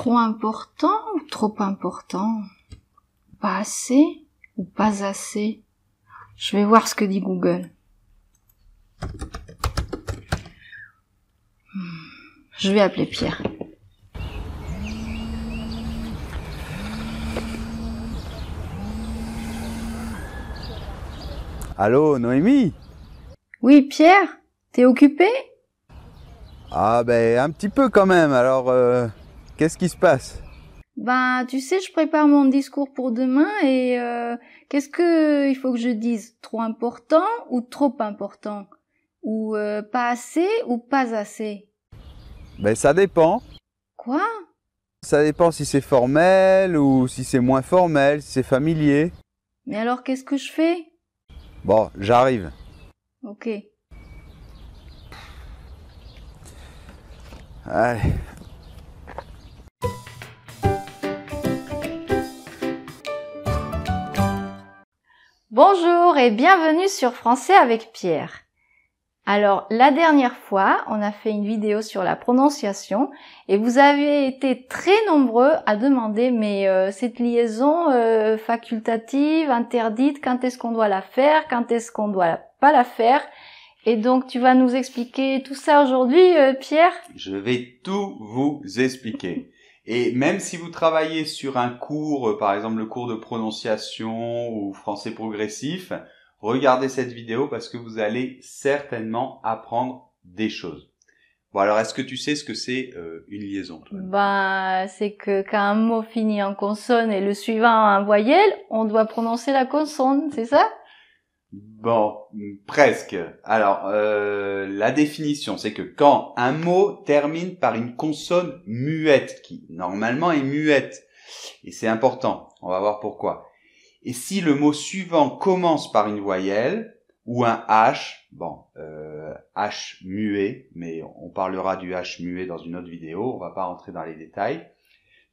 Trop important ou trop important? Pas assez ou pas assez? Je vais voir ce que dit Google. Je vais appeler Pierre. Allô, Noémie? Oui, Pierre? T'es occupé? Ah ben, un petit peu quand même, alors qu'est-ce qui se passe? Ben, tu sais, je prépare mon discours pour demain et qu'est-ce que il faut que je dise? Trop important ou trop important? Ou pas assez ou pas assez? Ben ça dépend. Quoi? Ça dépend si c'est formel ou si c'est moins formel, si c'est familier. Mais alors qu'est-ce que je fais? Bon, j'arrive. Ok. Allez. Bonjour et bienvenue sur Français avec Pierre. Alors, la dernière fois, on a fait une vidéo sur la prononciation et vous avez été très nombreux à demander mais cette liaison facultative, interdite, quand est-ce qu'on doit la faire, quand est-ce qu'on doit pas la faire? Et donc, tu vas nous expliquer tout ça aujourd'hui, Pierre? Je vais tout vous expliquer. Et même si vous travaillez sur un cours, par exemple le cours de prononciation ou français progressif, regardez cette vidéo parce que vous allez certainement apprendre des choses. Bon, alors est-ce que tu sais ce que c'est une liaison, toi? Ben, c'est que quand un mot finit en consonne et le suivant en voyelle, on doit prononcer la consonne, c'est ça? Bon, presque. Alors, la définition, c'est que quand un mot termine par une consonne muette, qui normalement est muette, et c'est important, on va voir pourquoi. Et si le mot suivant commence par une voyelle ou un H, bon, H muet, mais on parlera du H muet dans une autre vidéo, on va pas rentrer dans les détails.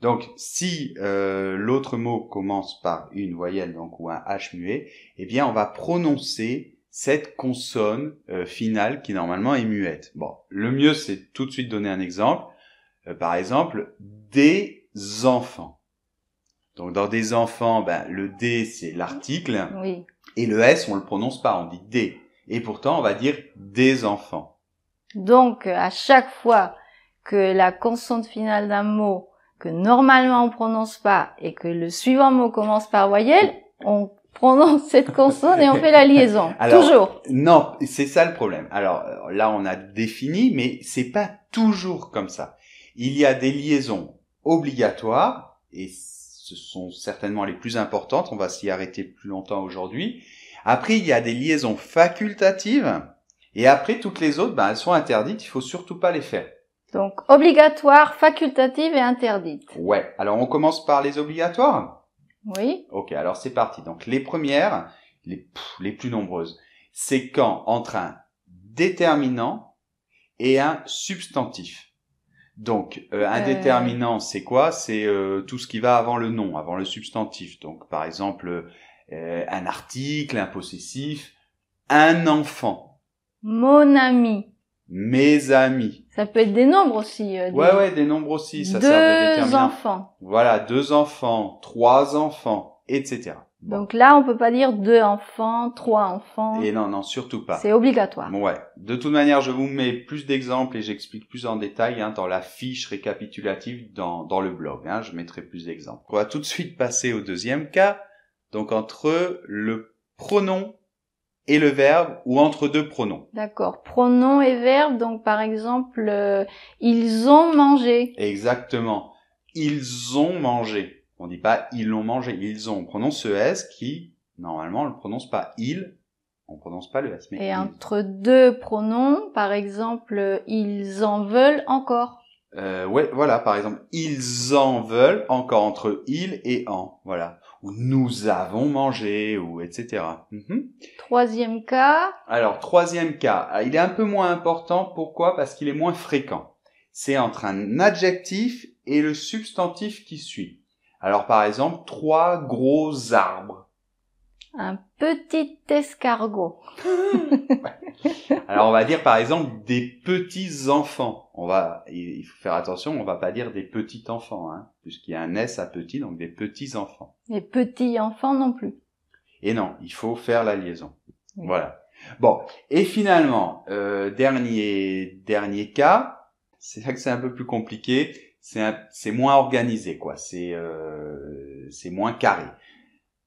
Donc, si l'autre mot commence par une voyelle donc ou un H muet, eh bien, on va prononcer cette consonne finale qui normalement est muette. Bon, le mieux, c'est tout de suite donner un exemple. Par exemple, des enfants. Donc, dans des enfants, ben, le D, c'est l'article. Oui. Et le S, on le prononce pas, on dit des. Et pourtant, on va dire des enfants. Donc, à chaque fois que la consonne finale d'un mot que normalement on prononce pas et que le suivant mot commence par voyelle, on prononce cette consonne et on fait la liaison. Alors, toujours. Non, c'est ça le problème. Alors là, on a défini, mais c'est pas toujours comme ça. Il y a des liaisons obligatoires et ce sont certainement les plus importantes. On va s'y arrêter plus longtemps aujourd'hui. Après, il y a des liaisons facultatives et après, toutes les autres, ben, elles sont interdites. Il faut surtout pas les faire. Donc, obligatoire, facultative et interdite. Ouais. Alors, on commence par les obligatoires. Oui. Ok, alors c'est parti. Donc, les premières, les plus nombreuses, c'est quand entre un déterminant et un substantif. Donc, un déterminant, c'est quoi? C'est tout ce qui va avant le nom, avant le substantif. Donc, par exemple, un article, un possessif, un enfant, Mon ami. mes amis. Ça peut être des nombres aussi. Ouais, des nombres aussi, ça sert de Deux déterminant. enfants. Voilà, 2 enfants, 3 enfants, etc. Bon. Donc là, on peut pas dire 2 enfants, 3 enfants. Et non, surtout pas. C'est obligatoire. Ouais. De toute manière, je vous mets plus d'exemples et j'explique plus en détail dans la fiche récapitulative dans le blog. Je mettrai plus d'exemples. On va tout de suite passer au deuxième cas. Donc entre le pronom et le verbe ou entre deux pronoms. D'accord. Pronom et verbe. Donc par exemple, ils ont mangé. Exactement. Ils ont mangé. On dit pas ils l'ont mangé, ils ont. On prononce ce S qui, normalement, on le prononce pas il. On prononce pas le S, mais Et ils. entre deux pronoms, par exemple, ils en veulent encore. Ouais, voilà, par exemple, ils en veulent encore entre il et en, voilà. Ou nous avons mangé, ou etc. Troisième cas. Alors, troisième cas, il est un peu moins important. Pourquoi? Parce qu'il est moins fréquent. C'est entre un adjectif et le substantif qui suit. Alors, par exemple, 3 gros arbres. Un petit escargot. Alors on va dire par exemple des petits enfants. Il faut faire attention, on va pas dire des petits enfants, hein, puisqu'il y a un S à petit, donc des petits enfants. Les petits enfants non plus. Et non, il faut faire la liaison. Oui. Voilà. Bon, et finalement, dernier cas, c'est là que c'est un peu plus compliqué. C'est moins organisé, quoi. C'est moins carré.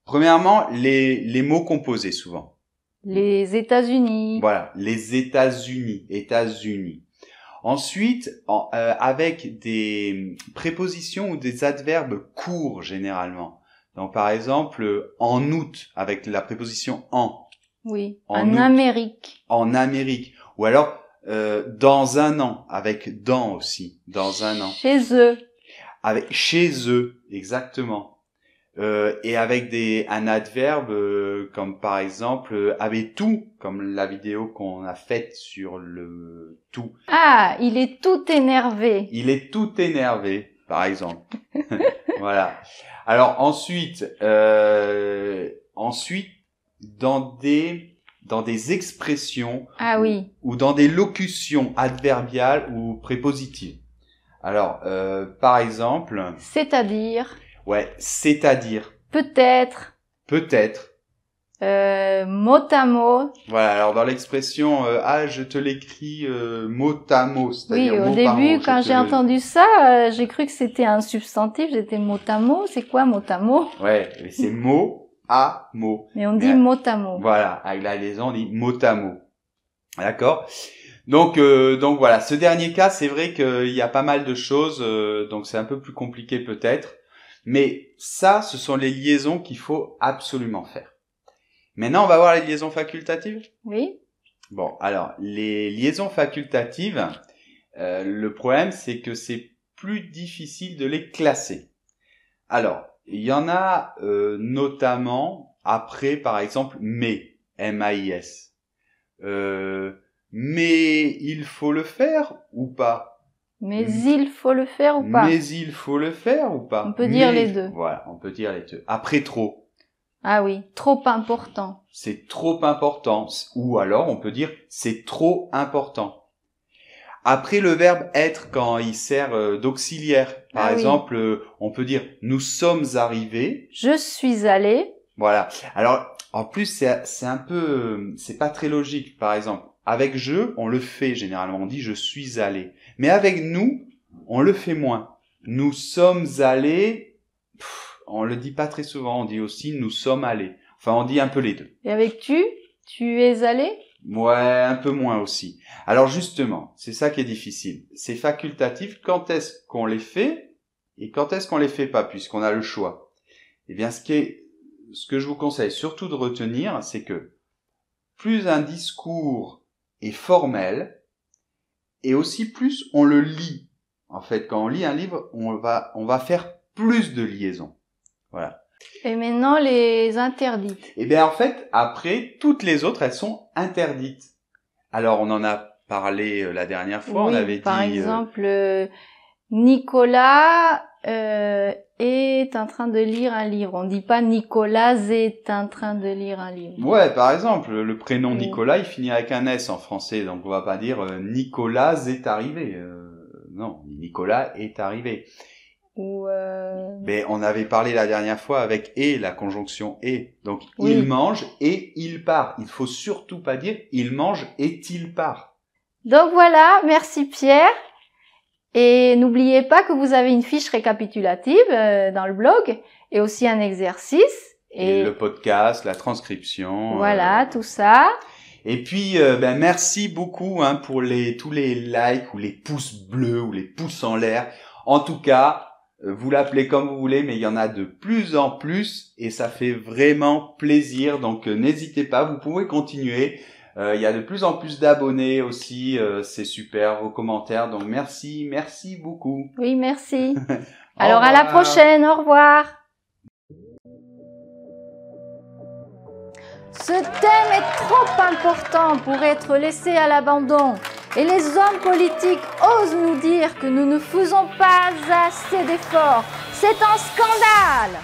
Premièrement, les mots composés souvent. Les États-Unis. Voilà, les États-Unis, États-Unis. Ensuite, avec des prépositions ou des adverbes courts généralement. Donc par exemple, en août avec la préposition en. Oui. En En août. Amérique. En Amérique. Ou alors dans un an avec dans aussi, dans un an. Chez eux. Avec chez eux, exactement. Et avec un adverbe comme par exemple avec tout, comme la vidéo qu'on a faite sur le tout. Ah, il est tout énervé. Il est tout énervé, par exemple. Voilà. Alors ensuite, dans des expressions Ah oui. ou dans des locutions adverbiales ou prépositives. Alors, par exemple, C'est-à-dire, ouais, c'est-à-dire, peut-être, peut-être. mot à mot. Voilà. Alors dans l'expression, je te l'écris mot à mot, Oui, c'est-à-dire au mot par début, mot, quand je te j'ai le- entendu ça, j'ai cru que c'était un substantif. J'étais mot à mot. C'est quoi mot à mot? Ouais, mais c'est mot à mot. Mais on dit mot à mot. Voilà, avec la liaison, on dit mot à mot. D'accord. Donc voilà, ce dernier cas, c'est vrai qu'il y a pas mal de choses, donc c'est un peu plus compliqué peut-être. Mais ça, ce sont les liaisons qu'il faut absolument faire. Maintenant, on va voir les liaisons facultatives. Oui. Bon, alors, les liaisons facultatives, le problème, c'est que c'est plus difficile de les classer. Alors, il y en a notamment après, par exemple, mais, M-A-I-S. Mais il faut le faire ou pas? Mais il faut le faire ou pas? Mais il faut le faire ou pas? On peut dire les deux. Voilà, on peut dire les deux. Après trop, Ah oui, trop important. c'est trop important. Ou alors on peut dire c'est trop important. Après le verbe être quand il sert d'auxiliaire. Par Ah oui. exemple, on peut dire nous sommes arrivés. Je suis allé. Voilà. Alors en plus c'est un peu c'est pas très logique. Par exemple, avec je, on le fait généralement, on dit je suis allé. Mais avec nous, on le fait moins. Nous sommes allés, on le dit pas très souvent, on dit aussi nous sommes allés. Enfin, on dit un peu les deux. Et avec tu es allé? Ouais, un peu moins aussi. Alors justement, c'est ça qui est difficile. C'est facultatif, quand est-ce qu'on les fait et quand est-ce qu'on les fait pas, puisqu'on a le choix. Eh bien, ce que je vous conseille surtout de retenir, c'est que plus un discours est formel, et aussi plus on le lit. En fait, quand on lit un livre, on va faire plus de liaisons. Voilà. Et maintenant, les interdites. Et bien en fait, après, toutes les autres, elles sont interdites. Alors, on en a parlé la dernière fois, Oui, on avait par dit... exemple, Nicolas est en train de lire un livre. On dit pas Nicolas est en train de lire un livre. Ouais, par exemple, le prénom Oui. Nicolas, il finit avec un S en français, donc on va pas dire Nicolas est arrivé. Non, Nicolas est arrivé. Ou Mais on avait parlé la dernière fois avec et, la conjonction et. Donc, Oui. il mange et il part. Il faut surtout pas dire il mange et il part. Donc voilà, merci Pierre. Et n'oubliez pas que vous avez une fiche récapitulative dans le blog et aussi un exercice. Et le podcast, la transcription. Voilà, tout ça. Et puis, merci beaucoup pour tous les likes ou les pouces bleus ou les pouces en l'air. En tout cas, vous l'appelez comme vous voulez, mais il y en a de plus en plus et ça fait vraiment plaisir. Donc, n'hésitez pas, vous pouvez continuer. Il y a de plus en plus d'abonnés aussi, c'est super, vos commentaires. Donc, merci beaucoup. Oui, merci. Au Alors à la revoir. prochaine, au revoir. Ce thème est trop important pour être laissé à l'abandon. Et les hommes politiques osent nous dire que nous ne faisons pas assez d'efforts. C'est un scandale!